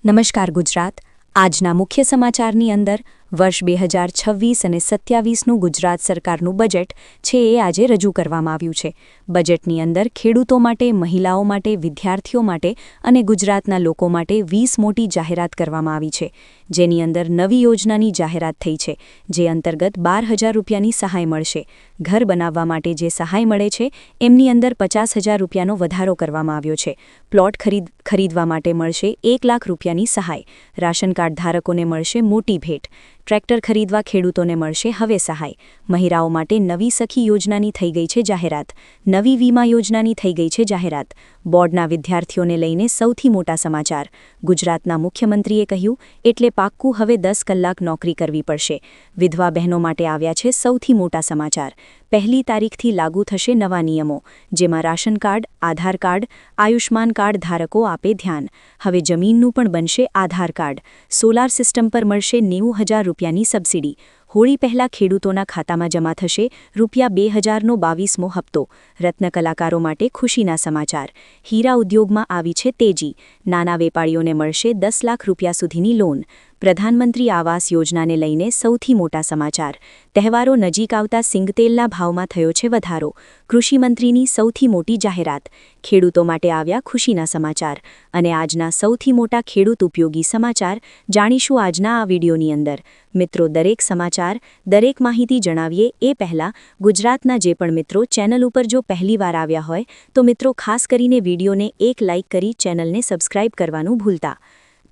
નમસ્કાર ગુજરાત। આજના મુખ્ય સમાચારની અંદર વર્ષ 2026 અને 27નું ગુજરાત સરકારનું બજેટ છે એ આજે રજૂ કરવામાં આવ્યું છે। બજેટની અંદર ખેડૂતો માટે, મહિલાઓ માટે, વિદ્યાર્થીઓ માટે અને ગુજરાતના લોકો માટે 20 મોટી જાહેરાત કરવામાં આવી છે, જેની અંદર નવી યોજનાની જાહેરાત થઈ છે, જે અંતર્ગત 12,000 રૂપિયાની સહાય મળશે। ઘર બનાવવા માટે જે સહાય મળે છે એમની અંદર 50,000 રૂપિયાનો વધારો કરવામાં આવ્યો છે। પ્લોટ ખરીદવા માટે મળશે 1 લાખ રૂપિયાની સહાય। રાશન કાર્ડ ધારકોને મળશે મોટી ભેટ। ટ્રેક્ટર ખરીદવા ખેડૂતોને મળશે હવે સહાય। મહિલાઓ માટે નવી સખી યોજનાની થઈ ગઈ છે જાહેરાત। નવી વીમા યોજનાની થઈ ગઈ છે જાહેરાત। બોર્ડના વિદ્યાર્થીઓને લઈને સૌથી મોટા સમાચાર। ગુજરાતના મુખ્યમંત્રીએ કહ્યું એટલે પાક્કું હવે 10 કલાક નોકરી કરવી પડશે। વિધવા બહેનો માટે આવ્યા છે સૌથી મોટા સમાચાર। 1લી તારીખથી લાગુ થશે નવા નિયમો, જેમાં રાશન કાર્ડ, આધાર કાર્ડ, આયુષ્માન કાર્ડ ધારકો આપે ધ્યાન। હવે જમીનનું પણ બનશે આધાર કાર્ડ। સોલાર સિસ્ટમ પર મળશે 90,000 રૂપિયાની સબસિડી। હોળી પહેલા ખેડૂતોના ખાતામાં જમા થશે ₹2,000નો 22મો હપ્તો। રત્ન કલાકારો માટે ખુશીના સમાચાર। હીરા ઉદ્યોગમાં આવી છે તેજી। નાના વેપારીઓને મળશે 10 લાખ રૂપિયા સુધીની લોન। પ્રધાનમંત્રી આવાસ યોજનાને લઈને સૌથી મોટા સમાચાર। તહેવારો નજીક આવતા સિંગતેલના ભાવમાં થયો છે વધારો। કૃષિમંત્રીની સૌથી મોટી જાહેરાત। ખેડૂતો માટે આવ્યા ખુશીના સમાચાર। અને આજના સૌથી મોટા ખેડૂત ઉપયોગી સમાચાર જાણીશું આજના આ વિડીયોની અંદર। મિત્રો, દરેક સમાચાર, દરેક માહિતી જણાવીએ એ પહેલાં ગુજરાતના જે પણ મિત્રો ચેનલ ઉપર જો પહેલીવાર આવ્યા હોય તો મિત્રો ખાસ કરીને વિડીયોને એક લાઇક કરી ચેનલને સબસ્ક્રાઇબ કરવાનું ભૂલતા।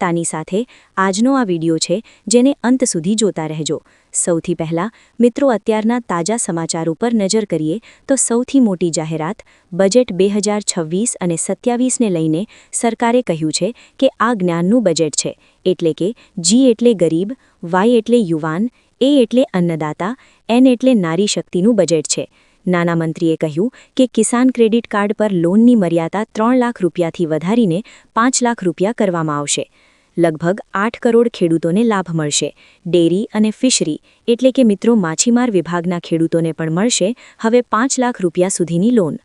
તાની સાથે આજનો આ વિડીયો છે જેને અંત સુધી જોતા રહેજો। સૌથી પહેલાં મિત્રો અત્યારના તાજા સમાચાર ઉપર નજર કરીએ તો સૌથી મોટી જાહેરાત। બજેટ 2026 અને 27ને લઈને સરકારે કહ્યું છે કે આ જ્ઞાનનું બજેટ છે, એટલે કે G એટલે ગરીબ, Y એટલે યુવાન, A એટલે અન્નદાતા, N એટલે નારી શક્તિનું બજેટ છે। નાના મંત્રીએ કહ્યું કે કિસાન ક્રેડિટ કાર્ડ પર લોનની મર્યાદા 3 લાખ રૂપિયાથી વધારીને 5 લાખ રૂપિયા કરવામાં આવશે। લગભગ 8 કરોડ ખેડૂતોને લાભ મળશે। ડેરી અને ફિશરી એટલે કે મિત્રો માછીમાર વિભાગના ખેડૂતોને પણ મળશે હવે 5 લાખ રૂપિયા સુધીની લોન।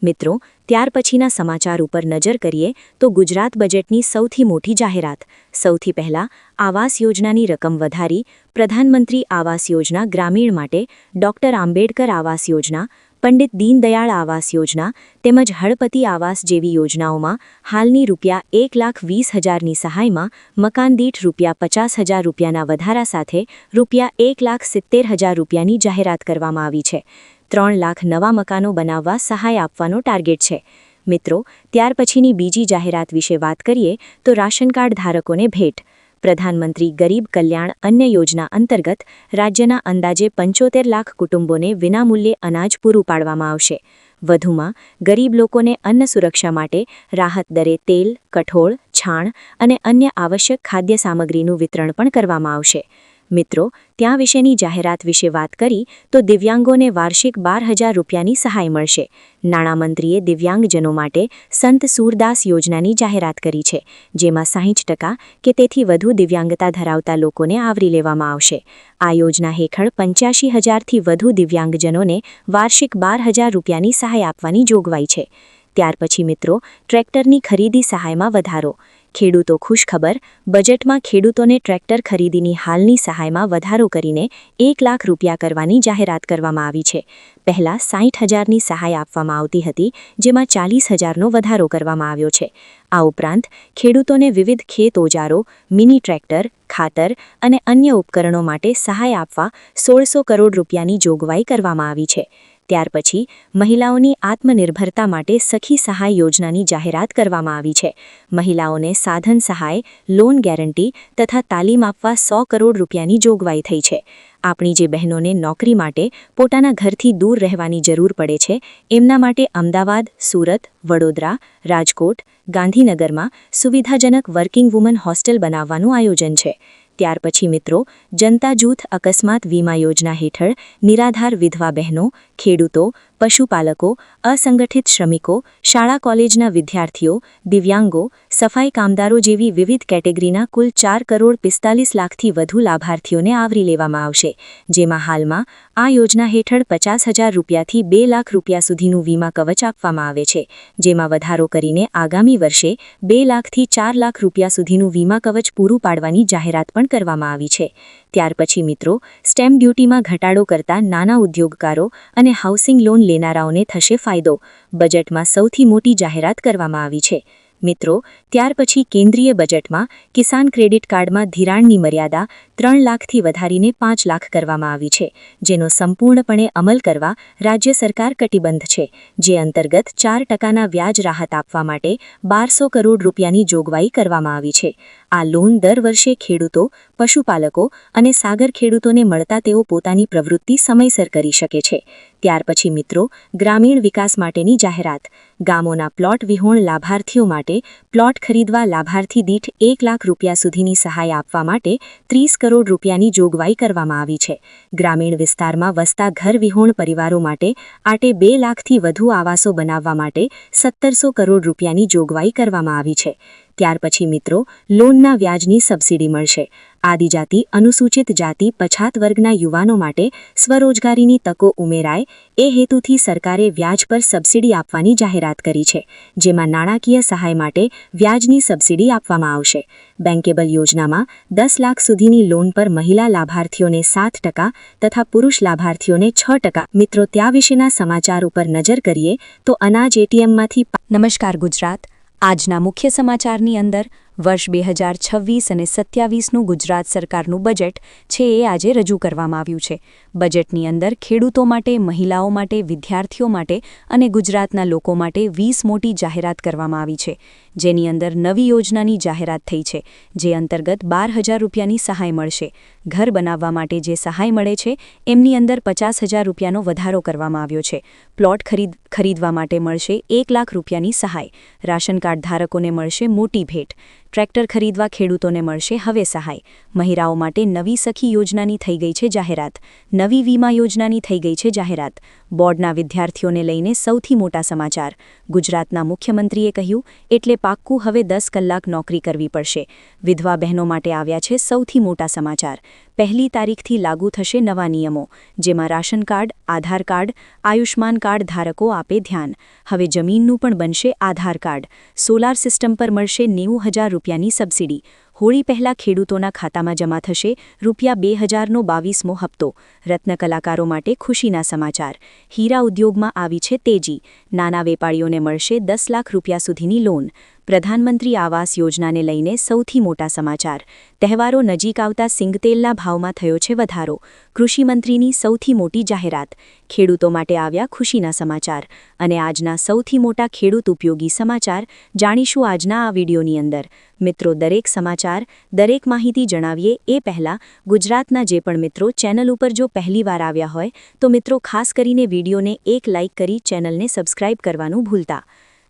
મિત્રો, ત્યાર પછીના સમાચાર ઉપર નજર કરીએ તો ગુજરાત બજેટની સૌથી મોટી જાહેરાત। સૌથી પહેલા આવાસ યોજનાની રકમ વધારી। પ્રધાનમંત્રી આવાસ યોજના ગ્રામીણ માટે, ડોક્ટર આંબેડકર આવાસ યોજના, પંડિત દીનદયાળ આવાસ યોજના તેમજ હળપતિ આવાસ જેવી યોજનાઓમાં હાલની ₹1,20,000ની સહાયમાં મકાન દીઠ ₹50,000 રૂપિયાના વધારા સાથે ₹1,70,000 રૂપિયાની જાહેરાત કરવામાં આવી છે। 3 લાખ નવા મકાનો બનાવવા સહાય આપવાનો ટાર્ગેટ છે। મિત્રો, ત્યાર પછીની બીજી જાહેરાત વિશે વાત કરીએ તો રાશન કાર્ડ ધારકોને ભેટ। પ્રધાનમંત્રી ગરીબ કલ્યાણ અન્ન યોજના અંતર્ગત રાજ્યના અંદાજે 75 લાખ કુટુંબોને વિનામૂલ્યે અનાજ પૂરું પાડવામાં આવશે। વધુમાં ગરીબ લોકોને અન્ન સુરક્ષા માટે રાહત દરે તેલ, કઠોળ, છાણ અને અન્ય આવશ્યક ખાદ્ય સામગ્રીનું વિતરણ પણ કરવામાં આવશે। મિત્રો, ત્યાં વિશેની જાહેરાત વિશે વાત કરી તો દિવ્યાંગોને વાર્ષિક 12,000 રૂપિયાની સહાય મળશે। નાણામંત્રીએ દિવ્યાંગજનો માટે સંત સૂરદાસ યોજનાની જાહેરાત કરી છે, જેમાં 60% કે તેથી વધુ દિવ્યાંગતા ધરાવતા લોકોને આવરી લેવામાં આવશે। આ યોજના હેઠળ 85,000થી વધુ દિવ્યાંગજનોને વાર્ષિક 12,000 રૂપિયાની સહાય આપવાની જોગવાઈ છે। ત્યાર પછી મિત્રો ટ્રેક્ટરની ખરીદી સહાયમાં વધારો। ખેડૂતો ખુશખબર, બજેટમાં ખેડૂતોને ટ્રેક્ટર ખરીદીની હાલની સહાયમાં વધારો કરીને 1 લાખ રૂપિયા કરવાની જાહેરાત કરવામાં આવી છે। પહેલાં 60,000ની સહાય આપવામાં આવતી હતી, જેમાં 40,000નો વધારો કરવામાં આવ્યો છે। આ ઉપરાંત ખેડૂતોને વિવિધ ખેત ઓજારો, મિની ટ્રેક્ટર, ખાતર અને અન્ય ઉપકરણો માટે સહાય આપવા 1,600 કરોડ રૂપિયાની જોગવાઈ કરવામાં આવી છે। ત્યાર પછી મહિલાઓની આત્મનિર્ભરતા માટે સખી સહાય યોજનાની જાહેરાત કરવામાં આવી છે। મહિલાઓને સાધન સહાય, લોન ગેરંટી તથા તાલીમ આપવા 100 કરોડ રૂપિયાની જોગવાઈ થઈ છે। આપણી જે બહેનોને નોકરી માટે પોતાના ઘરથી દૂર રહેવાની જરૂર પડે છે, એમના માટે અમદાવાદ, સુરત, વડોદરા, રાજકોટ, ગાંધીનગરમાં સુવિધાજનક વર્કિંગ વુમન હોસ્ટેલ બનાવવાનું આયોજન છે। ત્યાર પછી મિત્રો જનતા જૂથ અકસ્માત વીમા યોજના હેઠળ નિરાધાર વિધવા બહેનો, ખેડૂતો, પશુપાલકો, અસંગઠિત શ્રમિકો, શાળા કોલેજના વિદ્યાર્થીઓ, દિવ્યાંગો, સફાઈ કામદારો જેવી વિવિધ કેટેગરીના કુલ 4,45 લાખથી વધુ લાભાર્થીઓને આવરી લેવામાં આવશે, જેમાં હાલમાં આ યોજના હેઠળ 50,000 રૂપિયાથી 2 લાખ રૂપિયા સુધીનું વીમા કવચ આપવામાં આવે છે, જેમાં વધારો કરીને આગામી વર્ષે 2 લાખથી 4 લાખ રૂપિયા સુધીનું વીમા કવચ પૂરું પાડવાની જાહેરાત પણ કરવામાં આવી છે. ત્યાર પછી મિત્રો, સ્ટેમ્પ ડ્યુટીમાં ઘટાડો કરતા નાના ઉદ્યોગકારો અને હાઉસિંગ લોન લેનારાઓને થશે ફાયદો. બજેટમાં સૌથી મોટી જાહેરાત કરવામાં આવી છે. મિત્રો, ત્યાર પછી કેન્દ્રીય બજેટમાં કિસાન ક્રેડિટ કાર્ડમાં ધિરાણની મર્યાદા 3 લાખથી વધારીને 5 લાખ કરવામાં આવી છે, જેનો સંપૂર્ણપણે અમલ કરવા રાજ્ય સરકાર કટિબદ્ધ છે, જે અંતર્ગત 4% વ્યાજ રાહત આપવા માટે 1200 કરોડ રૂપિયાની જોગવાઈ કરવામાં આવી છે. આ લોન દર વર્ષે ખેડૂતો, પશુપાલકો અને સાગર ખેડૂતોને મળતા તેઓ પોતાની પ્રવૃત્તિ સમયસર કરી શકે છે. ત્યાર પછી મિત્રો, ગ્રામીણ વિકાસ માટેની જાહેરાત. ગામોના પ્લોટ વિહોણ લાભાર્થીઓ માટે પ્લોટ ખરીદવા લાભાર્થી દીઠ 1 લાખ રૂપિયા સુધીની સહાય આપવા માટે 30 કરોડ રૂપિયાની જોગવાઈ કરવામાં આવી છે. ગ્રામીણ વિસ્તારમાં વસતા ઘર વિહોણ પરિવારો માટે આટે 2 લાખથી વધુ આવાસો બનાવવા માટે 1700 કરોડ રૂપિયાની જોગવાઈ કરવામાં આવી છે. ત્યાર પછી મિત્રો, લોનના વ્યાજની સબસિડી મળશે. આદિજાતિ, અનુસૂચિત જાતિ, પછાત વર્ગના યુવાનો માટે સ્વરોજગારીની તકો ઉમેરાય એ હેતુથી સરકારે વ્યાજ પર સબસિડી આપવાની જાહેરાત કરી છે, જેમાં નાણાકીય સહાય માટે વ્યાજની સબસિડી આપવામાં આવશે. બેન્કેબલ યોજનામાં 10 લાખ સુધીની લોન પર મહિલા લાભાર્થીઓને 7% તથા પુરુષ લાભાર્થીઓને 6%. મિત્રો, ત્યાં વિશેના સમાચાર ઉપર નજર કરીએ તો અનાજ એટીએમમાંથી. નમસ્કાર ગુજરાત. આજના મુખ્ય સમાચારની અંદર વર્ષ 2026 અને 27નું ગુજરાત સરકારનું બજેટ છે એ આજે રજૂ કરવામાં આવ્યું છે. બજેટની અંદર ખેડૂતો માટે, મહિલાઓ માટે, વિદ્યાર્થીઓ માટે અને ગુજરાતના લોકો માટે 20 મોટી જાહેરાત કરવામાં આવી છે, જેની અંદર નવી યોજનાની જાહેરાત થઈ છે, જે અંતર્ગત 12,000 રૂપિયાની સહાય મળશે. ઘર બનાવવા માટે જે સહાય મળે છે, એમની અંદર 50,000 રૂપિયાનો વધારો કરવામાં આવ્યો છે. પ્લોટ ખરીદવા માટે મળશે 1 લાખ રૂપિયાની સહાય. રાશન કાર્ડ ધારકોને મળશે મોટી ભેટ. ટ્રેક્ટર ખરીદવા ખેડૂતોને મળશે હવે સહાય. મહિલાઓ માટે નવી સખી યોજનાની થઈ ગઈ છે જાહેરાત. નવી વીમા યોજનાની થઈ ગઈ છે જાહેરાત. બોર્ડના વિદ્યાર્થીઓને લઈને સૌથી મોટા સમાચાર. ગુજરાતના મુખ્યમંત્રીએ કહ્યું, એટલે પાક્કું હવે 10 કલાક નોકરી કરવી પડશે. વિધવા બહેનો માટે આવ્યા છે સૌથી મોટા સમાચાર. 1લી તારીખથી લાગુ થશે નવા નિયમો, જેમાં રાશન કાર્ડ, આધાર કાર્ડ, આયુષ્માન કાર્ડ ધારકો આપે ધ્યાન. હવે જમીનનું પણ બનશે આધાર કાર્ડ. સોલાર સિસ્ટમ પર મળશે 90,000 રૂપિયાની સબસિડી. હોળી પહેલા ખેડૂતોના ખાતામાં જમા થશે ₹2,000નો 22મો હપ્તો. રત્ન કલાકારો માટે ખુશીના સમાચાર. હીરા ઉદ્યોગમાં આવી છે તેજી. નાના વેપારીઓને મળશે 10 લાખ રૂપિયા સુધીની લોન. પ્રધાનમંત્રી આવાસ યોજનાને લઈને સૌથી મોટા સમાચાર. તહેવારો નજીક આવતા સિંગતેલના ભાવમાં થયો છે વધારો. કૃષિમંત્રીની સૌથી મોટી જાહેરાત. ખેડૂતો માટે આવ્યા ખુશીના સમાચાર. અને આજના સૌથી મોટા ખેડૂત ઉપયોગી સમાચાર જાણીશું આજના આ વિડીયોની અંદર. મિત્રો, દરેક સમાચાર, દરેક માહિતી જણાવીએ એ પહેલાં ગુજરાતના જે પણ મિત્રો ચેનલ ઉપર જો પહેલીવાર આવ્યા હોય તો મિત્રો ખાસ કરીને વિડીયોને એક લાઇક કરી ચેનલને સબસ્ક્રાઇબ કરવાનું ભૂલતા.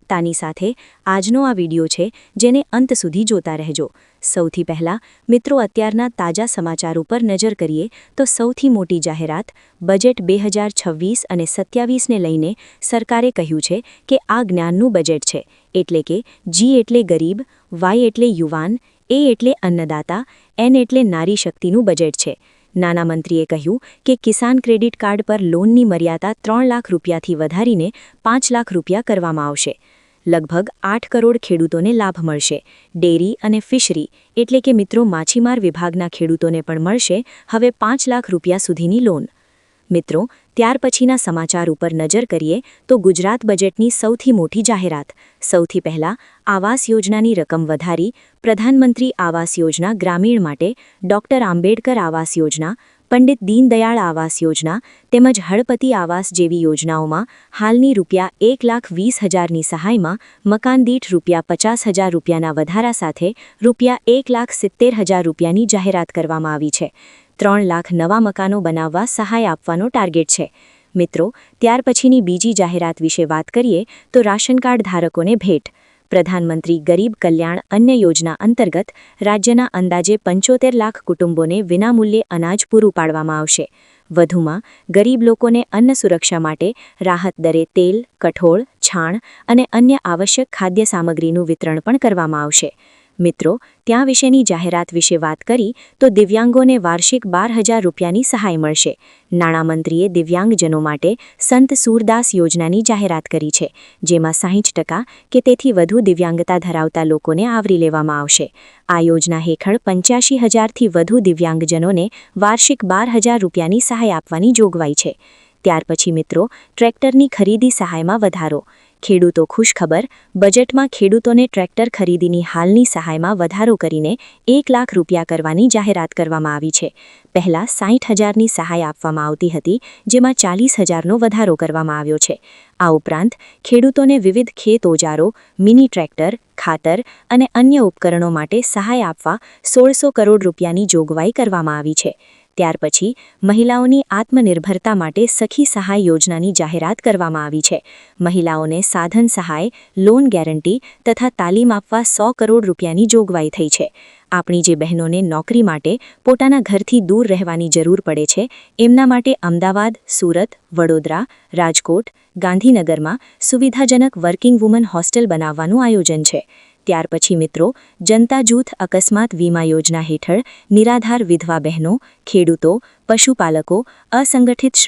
તાની સાથે આજનો આ વિડીયો છે, જેને અંત સુધી જોતા રહેજો. સૌથી પહેલાં મિત્રો, અત્યારના તાજા સમાચાર ઉપર નજર કરીએ તો સૌથી મોટી જાહેરાત. બજેટ 2026 અને 27ને લઈને સરકારે કહ્યું છે કે આ જ્ઞાનનું બજેટ છે, એટલે કે જી એટલે ગરીબ, વાય એટલે યુવાન, એ એટલે અન્નદાતા, એન એટલે નારી શક્તિનું બજેટ છે. નાના મંત્રીએ કહ્યું કે કિસાન ક્રેડિટ કાર્ડ પર લોનની મર્યાદા 3 લાખ રૂપિયાથી વધારીને 5 લાખ રૂપિયા કરવામાં આવશે. લગભગ 8 કરોડ ખેડૂતોને લાભ મળશે. ડેરી અને ફિશરી એટલે કે મિત્રો માછીમાર વિભાગના ખેડૂતોને પણ મળશે હવે 5 લાખ રૂપિયા સુધીની લોન. મિત્રો, ત્યાર પછીના સમાચાર ઉપર નજર કરીએ તો ગુજરાત બજેટની સૌથી મોટી જાહેરાત. સૌથી પહેલાં આવાસ યોજનાની રકમ વધારી. પ્રધાનમંત્રી આવાસ યોજના ગ્રામીણ માટે, ડોક્ટર આંબેડકર આવાસ યોજના, પંડિત દીનદયાળ આવાસ યોજના તેમજ હળપતિ આવાસ જેવી યોજનાઓમાં હાલની ₹1,20,000ની સહાયમાં મકાન દીઠ ₹50,000 રૂપિયાના વધારા સાથે ₹1,70,000 રૂપિયાની જાહેરાત કરવામાં આવી છે. 3 લાખ નવા મકાનો બનાવવા સહાય આપવાનો ટાર્ગેટ છે. મિત્રો, ત્યાર પછીની બીજી જાહેરાત વિશે વાત કરીએ તો રાશન કાર્ડ ધારકોને ભેટ. પ્રધાનમંત્રી ગરીબ કલ્યાણ અન્ન યોજના અંતર્ગત રાજ્યના અંદાજે 75 લાખ કુટુંબોને વિનામૂલ્યે અનાજ પૂરું પાડવામાં આવશે. વધુમાં ગરીબ લોકોને અન્ન સુરક્ષા માટે રાહત દરે તેલ, કઠોળ, છાણ અને અન્ય આવશ્યક ખાદ્ય સામગ્રીનું વિતરણ પણ કરવામાં આવશે. મિત્રો, ત્યાં વિશેની જાહેરાત વિશે વાત કરી તો દિવ્યાંગોને વાર્ષિક 12,000 રૂપિયાની સહાય મળશે. નાણામંત્રીએ દિવ્યાંગજનો માટે સંત સૂરદાસ યોજનાની જાહેરાત કરી છે, જેમાં 60% કે તેથી વધુ દિવ્યાંગતા ધરાવતા લોકોને આવરી લેવામાં આવશે. આ યોજના હેઠળ 85,000થી વધુ દિવ્યાંગજનોને વાર્ષિક 12,000 રૂપિયાની સહાય આપવાની જોગવાઈ છે. ત્યાર પછી મિત્રો, ટ્રેક્ટરની ખરીદી સહાયમાં વધારો. ખેડૂતો ખુશખબર, બજેટમાં ખેડૂતોને ટ્રેક્ટર ખરીદીની હાલની સહાયમાં વધારો કરીને 1 લાખ રૂપિયા કરવાની જાહેરાત કરવામાં આવી છે. પહેલા 60,000ની સહાય આપવામાં આવતી હતી, જેમાં 40,000નો વધારો કરવામાં આવ્યો છે. આ ઉપરાંત ખેડૂતોને વિવિધ ખેત ઓજારો, મિની ટ્રેક્ટર, ખાતર અને અન્ય ઉપકરણો માટે સહાય આપવા 1,600 કરોડ રૂપિયાની જોગવાઈ કરવામાં આવી છે. ત્યાર પછી મહિલાઓની આત્મનિર્ભરતા માટે સખી સહાય યોજનાની જાહેરાત કરવામાં આવી છે. મહિલાઓને સાધન સહાય, લોન ગેરંટી તથા તાલીમ આપવા 100 કરોડ રૂપિયાની જોગવાઈ થઈ છે. આપણી જે બહેનોને નોકરી માટે પોતાના ઘરથી દૂર રહેવાની જરૂર પડે છે, એમના માટે અમદાવાદ, સુરત, વડોદરા, રાજકોટ, ગાંધીનગરમાં સુવિધાજનક વર્કિંગ વુમન હોસ્ટેલ બનાવવાનું આયોજન છે. ત્યાર પછી મિત્રો, જનતા જૂથ અકસ્માત વીમા યોજના હેઠળ નિરાધાર વિધવા બહેનો, ખેડૂતો, પશુપાલકો, અસંગઠિત શ્રમિકો